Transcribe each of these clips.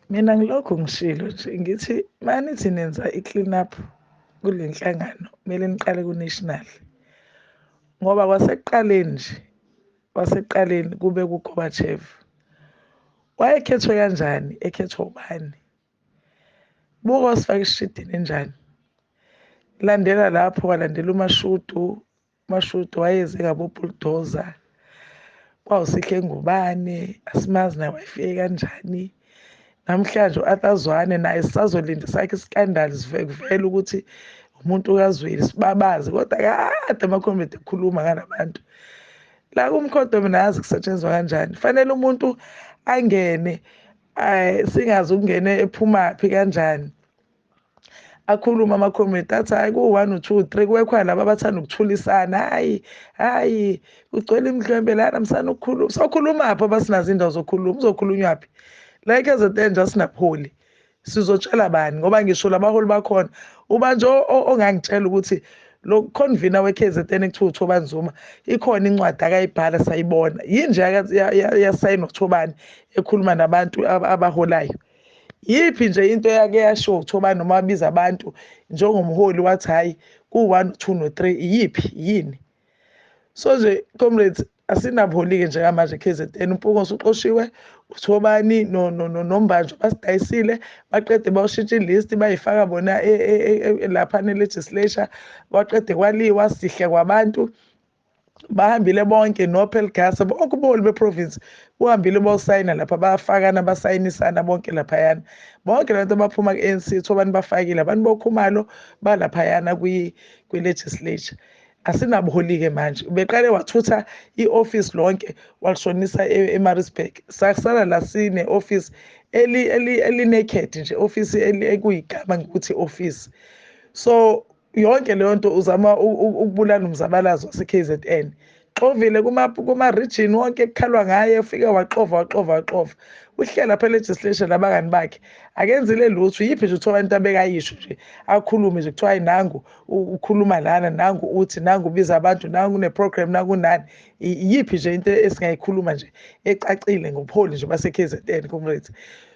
Mina ngilokho ngishilo nje ngithi manithi nenza i-clean up kule nhlangano kumele niqale ku-national ngoba kwasekuqaleni kube ku-Gorbachev wayekhethwe kanjani ekhethwa ubani buka wasifaka esishidini enjani landela lapho kwalandela uMashudu wayeze ngabo-bulldozer kwawusihle ngubane asimazi naye wayefike kanjani namhlanje u-Arthur Zwane naye sisazolinda sakhe iskandali kuvela ukuthi umuntu kaZweli sibabazi kodwa kade amakhomedi ekhuluma ngalabantu la kumkhodo mina yazi kusetshenzwa kanjani fanele umuntu angene singazi ukungene ephumaphi kanjani akhuluma amakhomedi athi hayi ku-1 2 3 kuwe khona laba abathanda ukuthulisana hayi kugcwele imidlwembe lana msana ukukhuluma sokhulumaphi abasinazo indawo zokhuluma uzokhulunywaphi la eKZN nje asinabuholi sizotshela bani ngoba ngisho labaholi bakhona ubanje ongangitshela ukuthi lo convener we-KZN ekuthiwa uThobani Zuma ikhona incwadi akayibhala sayibona yini nje yasayina uThobani ekhuluma nabantu abaholayo yiphi nje into yake yasho uThobani noma wabiza abantu njengomholi wathi hayi ku-1 2 no3 iyiphi yini so nje comrades asinabuholi-ke njengamanje KZN uMpungose uxoshiwe uThobani noMbanjwa basidayisile baqede bawushintsha ilist bayifaka bona lapha ne-legislature kwaqede kwaliwa sihle kwabantu bahambile bonke noPelgasa bonke ubuholi beprovince buhambile bosayina lapha bayafakana basayinisana bonke laphayana bonke labantu abaphuma ku-ANC Thobani bafakile abantu bokhumalo balaphayana kwi-legislature asinabuholi-ke manje beqale wathutha i-office lonke walishonisa eMaritzburg sasala la sine-office eli-naked nje office ekuyigama ngikuthi office so yonke leyo nto uzama ukubulala umzabalazo wase-KZN xovile kuma-region wonke kukhalwa ngaye ufike waxova uhlela lapha legislation labangani bakhe akenzile lutho yiphi nje uThobani into abekayisho nje akhulume nje kuthiwa hayi nangu ukhuluma lana nangu uthi nangu ubiza abantu nangu une-program nakunani yiphi nje into esingayikhuluma nje ecacile ngobuholi nje base-KZN comrades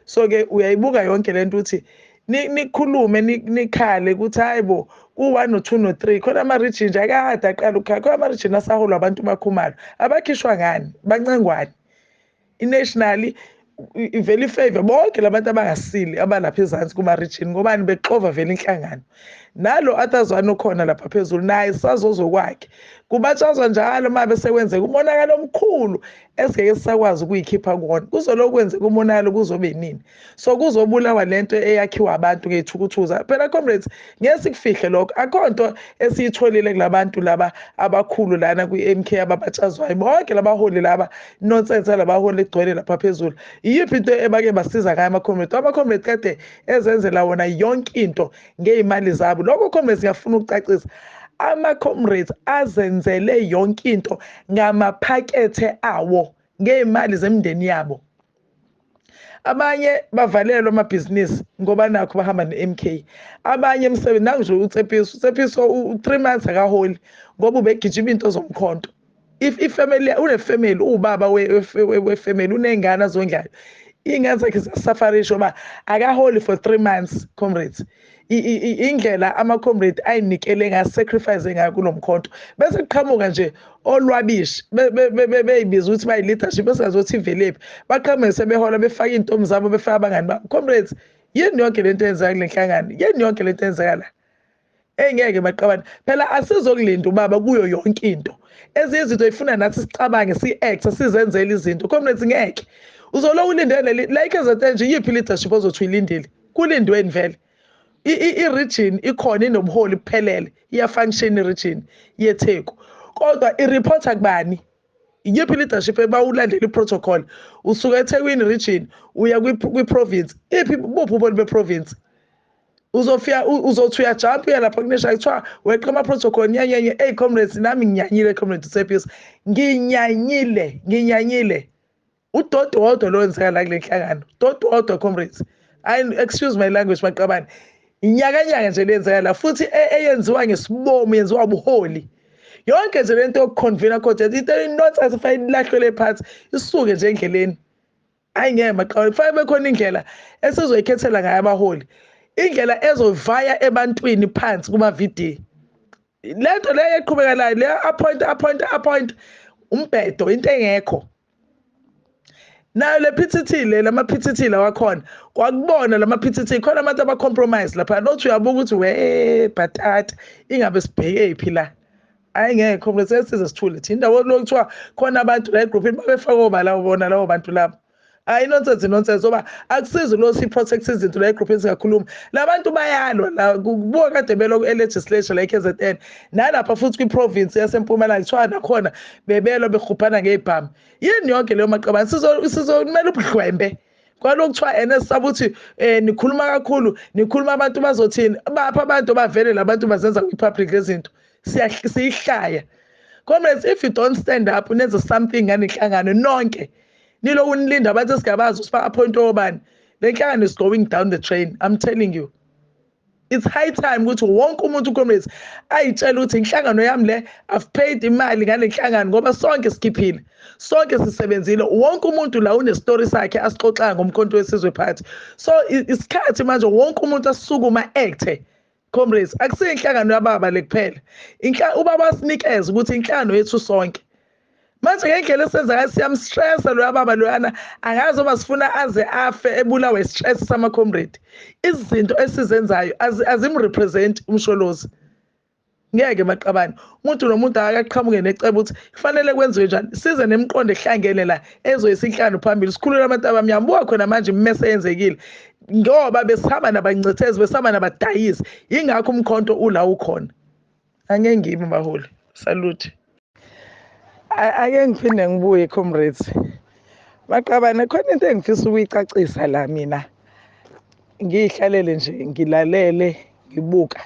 so-ke uyayibuka yonke le nto ukuthi nikhulume nikhale ukuthi hayi bo ku-1 no2 no3 khona ama-region nje akade aqala ukukhala khona ama-region asaholwa abantu bakhumalo abakhishwa ngani bancengwane i-national ivele ifavor bonke labantu abangasili abalapha ezansi kuma-region ngobani bexova vele inhlangano nalo Arthur Zwane okhona lapha phezulu naye sazozokwakhe kubatshazwa njalo uma besekwenzeka umonakalo omkhulu esingeke sisakwazi ukuyikhipha kuwona kuzoloku kwenzeka umonakalo kuzobe nini so kuzobulawa lento eyakhiwa abantu ngey'thukuthuza phela comrades ngeke sikufihle lokho akho nto esiyitholile kulabantu laba abakhulu lana kwi-MK ababatshazwayo bonke labaholi laba nonsense labaholi egcwele lapha phezulu iyiphi into ebake basiza ngayo ama-comrades kade ezenzela wona yonke into ngey'mali zabo lokho comrades ngiyafuna ukucacisa ama-comrades azenzele yonke into ngamaphakethe awo ngey'mali zemindeni yabo abanye bavalelwa amabhizinisi ngoba nakho bahamba ne-MK abanye emsebenzi nangu nje uTsepiso 3 months akaholi ngoba ubegijima into zomkhonto ifamily unefamily ubaba wefamily uney'ngane azondlayo iy'ngane zakhe ziyasafarisha uba akaholi for 3 months comrades indlela ama-comrade ayinikele ngasacrifice ngayo kulo mkhonto bese kuqhamuka nje olwabishi beyibiza ukuthi bayi-leadership besingazothi ivelephi baqhamuke sebehola befaka iy'ntombi zabo befaka abangani babo comrades yini yonke lento eyenzeka kule nhlangano yini yonke lento eyenzeka la engeke baqabane phela asizokulinda ubaba kuyo yonke into ezinye izinto yifuna nathi sicabange si-acte sizenzele izinto comrades ngeke uzoloku ulindele la iKZN nje yiphi leadership ozothi uyilindile kulindweni vele i-region ikhona inobuholi kuphelele iya-function i-region yeTheku kodwa i-reporta kubani yiphi leadership ebawulandela i-protocol usuka eThekwini region uya kwi-province buphi ubuholi beprovince uzofika uzothi uyajump uya lapha kunesha kuthiwa weqa ama-protocol nyanyenye hey comrades nami nginyanyile comrades Tsepiso nginyanyile udododwa lo wenzeka la kule nhlangano dododwa comrades excuse my language maqabane inyakanyaka nje lenzeka la futhi eyenziwa ngesibomo yenziwa ubuholi yonke nje lento yokuconvener court into inonsense fanele ilahlwe phansi isuke nje endleleni ayingeke maqhawe kufanele bekhona indlela esizoyikhethela ngayo abaholi indlela ezovaya ebantwini phansi kuma-video lento leyo eqhubekelayo le appoint umbhedo into engekho nayo le PTT lama PTT lawakhona kwakubona lama PTT khona abantu abacompromise lapha nothi uyabuka ukuthi we bhatata ingabe sibheke iphi la ayingeke comrades sesize sithule thina indawo lokuthiwa khona abantu la egroupini babefaka obala ubona labo bantu labo hayi nonsense oba akusizi lo si protect izinto la egroupini singakhuluma labantu bayalwa la kubuka kade beloko legislature la KZN nalapha futhi kwiprovince yaseMpumalanga kuthiwa nakhona bebelwa begubhana ngeibhamu yini yonke leyo maqabane sizomela ubuhlwembe kwalokhu kuthiwa enesaba ukuthi nikhuluma kakhulu nikhuluma abantu bazothini bapha abantu bavele labantu bazenza kwi-public lezinto siyihlaya comrades if you don't stand up unenza something nganihlangano nonke nilo unilinda abantu esingabazi usifa appoint obani le nhlangano is going down the drain. I'm telling you it's high time ukuthi wonke umuntu comrades ayitshela ukuthi inhlangano yami le I've paid imali ngale nhlangano ngoba sonke sikhiphile sonke sisebenzile wonke umuntu la une story sakhe asixoxa ngomkhonto wesizwe phansi so isikhathi manje wonke umuntu asukuma acte comrades akusiyo inhlangano yababa lekuphela ubaba sinikeza ukuthi inhlangano yethu sonke manje ngendlela esenza siyamstressa lo yababa loyana angazi oba sifuna aze afe ebulawe stress sama comrade izinto esizenzayo azimrepresent umsholozi ngeke maqabane umuntu nomuntu akaqhamuke necebo ukuthi kufanele kwenziwe njani size nemiqondo ehlangene la ezoyisinhlanu phambili sikhulule abantu abamnyama buka khona manje immese yenzekile ngoba besihamba nabancethezi besihamba nabadayisi ingakho umkhonto ula ukhona angeke ngimi baholi salute ake ngiphinde ngibuye comrades maqabane khona into engifisa ukuyicacisa la mina ngihlalele nje ngilalele ngibuka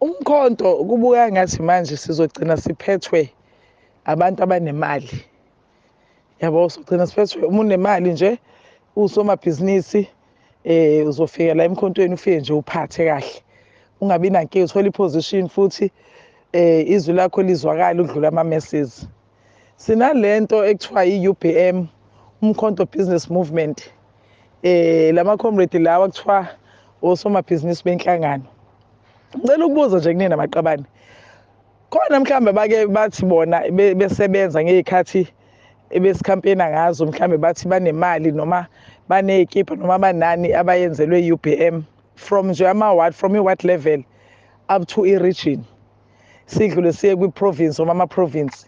umkhonto kubuka ngathi manje sizogcina siphethwe abantu abanemali yabo sizogcina siphethwe umuntu nemali nje usomabhizinisi uzofika la emkhontweni ufike nje uphathe kahle ungabi nankinga uthola iposition futhi izwi lakho lizwakala udlula ama messages sinalento ekuthiwa iUBM umkhonto business movement lama comrade lawa kuthiwa osomabhizinisi benhlangano ngicela ukubuza nje kunina maqabane khona mhlambe bake bathi bona besebenza ngezikhathi besikhampena ngazo mhlambe bathi banemali noma banekipa noma banani abayenzelwe UBM from nje ama-ward from i-ward level up to i-region sidlule siye kwi-province noma ama-province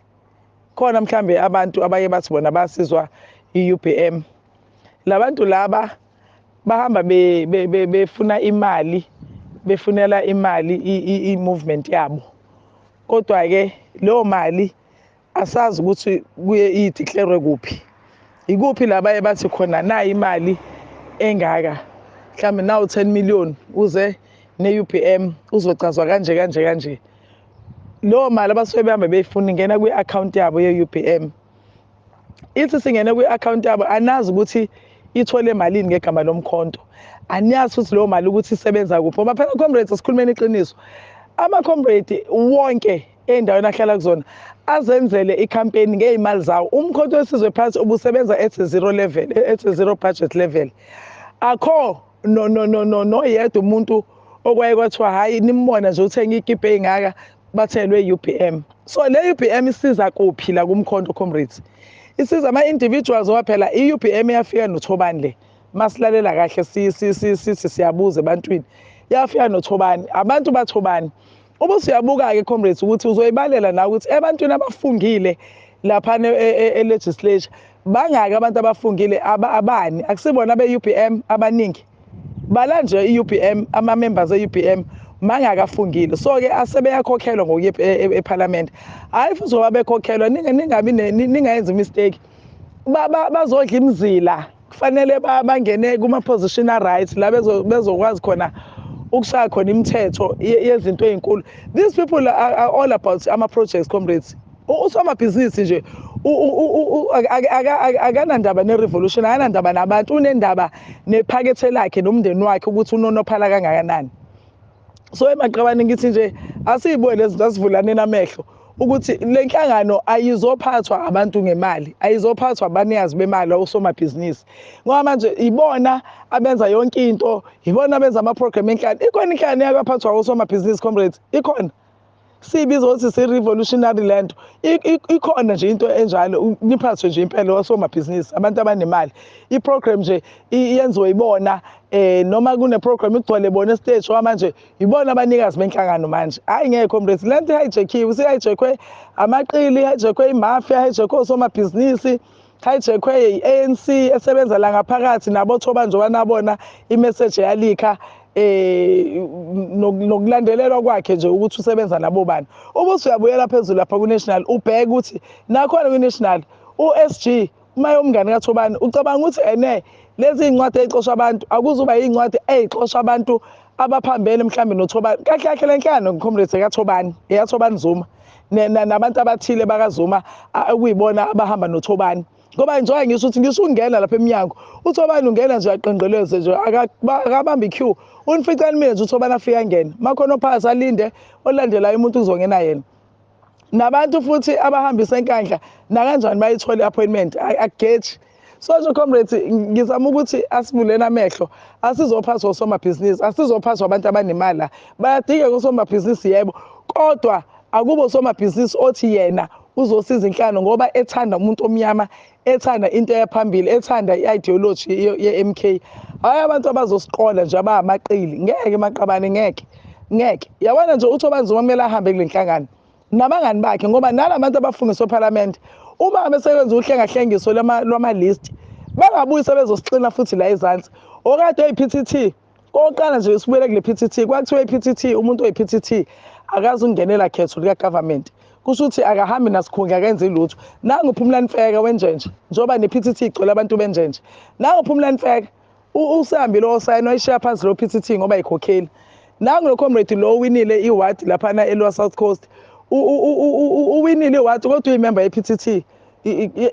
khona mhlambe abantu abaye bathi bona basizwa i-UBM labantu laba bahamba befuna imali befunela imali i-movement yabo kodwa ke leyo mali asazi ukuthi kuye ideclare kuphi ikuphi labaye bathi khona na imali engaka mhlambe nawu 10 million uze ne-UBM uzocazwa kanje lo mali abasuke behamba beyifuna ingena kwi-account yabo ye-UBM ithi singene kwi-account yabo anazi ukuthi ithole malini ngegama lomkhonto aniyazi futhi leyo mali ukuthi isebenza kuphi ngoba phela comrades asikhulumeni iqiniso ama-comrade wonke endaweni ahlala kuzona azenzele i-campaign ngey'mali zawo umkhonto wesizwe phansi ubusebenza at zero level at zero budget level akho no yedwa umuntu okwaye kwathiwa hayi nimbona nje uthenga ikipe engaka bathelwe UBM so le UBM isiza kuphi la kumkhonto comrades isiza ama-individuals waphela i-UBM yafika noThobani le masilalela kahle sithi siyabuza ebantwini yafika noThobani abantu baThobani ubusuyabuka-ke comrades ukuthi uzoyibalela nawe ukuthi ebantwini abafungile laphana e-legislature bangaki abantu abafungile abani akusibona be-UBM abaningi bala nje i-UBM ama-members e-UBM mangakafungile so-ke asebeyakhokhelwa ngokuya eParliament hayi futhi ngoba bekhokhelwa ningayenza imistake bazodla imizila kufanele bangene kuma-position a-right la bezokwazi khona ukushaya khona imithetho yezinto ey'nkulu these people are all about ama-projects comrades usomabhizinisi nje akanandaba ne-revolution akanandaba nabantu unendaba nephakethe lakhe nomndeni wakhe ukuthi unonophala kangakanani so emaqabane ngithi nje asiyibone lezi zinto asivulaneni amehlo ukuthi le nhlangano ayizophathwa abantu ngemali, ayizophathwa abanikazi bemali osomabhizinisi ngoba manje ibona abenza yonke into, ibona abenza ama-program enhlalo. Ikhona inhlangano yakaphathwa osomabhizinisi comrades, ikhona. Siyibiza ukuthi si-revolutionary lento. Ikhona nje into enjalo, niphathwe nje impela osomabhizinisi, abantu abanemali. I-program nje iyenziwe ibona, noma kune-program igcwele bona estage ngoba manje ibona abanikazi benhlangano manje. Hhayi ngeke comrades, lento ihijekhiwe, isihijekhwe amaqili, ihijekwe imafia, ihijekwe osomabhizinisi, hijackwe i-ANC esebenza la ngaphakathi nabothobanjwa banabona imeseji yalikha nokulandelelwa kwakhe nje ukuthi usebenza nabo bani. Ubuthi uyabuyela phezulu lapha ku-National ubheke ukuthi nakhona ku-National u-SG uma umngane kaThobani ucabanga ukuthi lezi iy'ncwadi ey'xoshwa abantu akuzuba iy'ncwadi ey'xoshwa abantu abaphambene mhlawumbe noThobani. Kahle kahle le nhlangano comrades kaThobani, eyaThobani Zuma nabantu abathile bakaZuma okuyibona abahamba noThobani. Ngoba njengoba ngisho ukuthi ngisho ungena lapha eminyango uThobani ungena nje aqenqeleze nje akabamba i-queue unifica mina nje uThobani afika ngena makhona ophakathi alinde olandelayo umuntu uzongena yena. Nabantu futhi abahambisa enkandla nakanjani bayithole i-appointment akugeji. So nje comrades ngizama ukuthi asivuleni amehlo, asizophathwa osomabhizinisi, asizophathwa abantu abanemali la. Bayadingeka osomabhizinisi yebo, kodwa akubo osomabhizinisi othi yena uzosiza inhlangano ngoba ethanda umuntu omnyama, ethanda into eyaphambili, ethanda i-ideology ye-MK. Hayi abantu abazosiqola nje abayamaqili, ngeke maqabane, ngeke. Yabona nje uThobani Zuma kumele ahambe kule nhlangano nabangani bakhe ngoba nalabantu abafungiswa eParliament uma besebenza uhlengahlengiso lwama-list bangabuyi sebezosixina futhi la ezansi. Okade oyi-PTT oqala nje sibuyele kule PTT kwakuthiwa i-PTT umuntu oyi-PTT akazi ukungenela khetho lika-government. Kusho ukuthi akahambi nasikhundla akenzi lutho. Nangu uPhumlani Mfeka wenjenje njengoba ne-PTT igcwele abantu benjenje. Nangu uPhumlani Mfeka usihambile osayini wayishiya phansi lo PTT ngoba ikhokheli. Nangu lo comrade lo winile iward laphana eLower South Coast. Uwinile iward kodwa uyimember ye-PTT.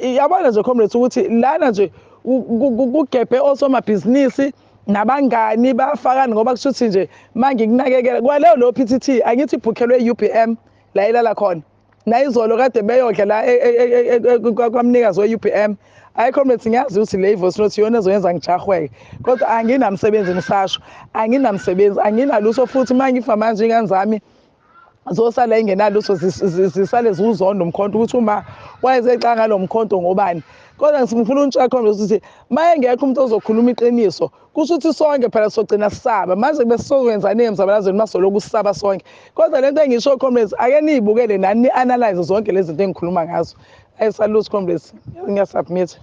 Yabona nje comrades ukuthi lana nje kugebhe osomabhizinisi nabangani bafakani ngoba kusho ukuthi nje manje kunakekela kwaleyo lo PTT angithi ibhukhelwe i-UPM la ilala khona. Nayizolo kade beyodla la kwamnikazi we-UPM. Hayi comrades ngiyazi ukuthi le voice note yona ezoyenza ngijahweke kodwa anginamsebenzi ngisasho, anginamsebenzi, anginalutho futhi manje ngifa manje ingane zami zosala ingenalutho zisale ziwuzondo umkhonto ukuthi uma wayezecanga ngalo mkhonto ngobani. Kodwa ngifuna untshela comrades ukuthi maye ngekho umuntu ozokhuluma iqiniso kusho ukuthi sonke phela sogcina sisaba manje besizokwenza emzabalazweni masoloku sisaba sonke. Kodwa lento engisho comrades ake niyibukele nani ni-analyze zonke lezi zinto engikhuluma ngazo. Salute comrades, ngiyasubmit.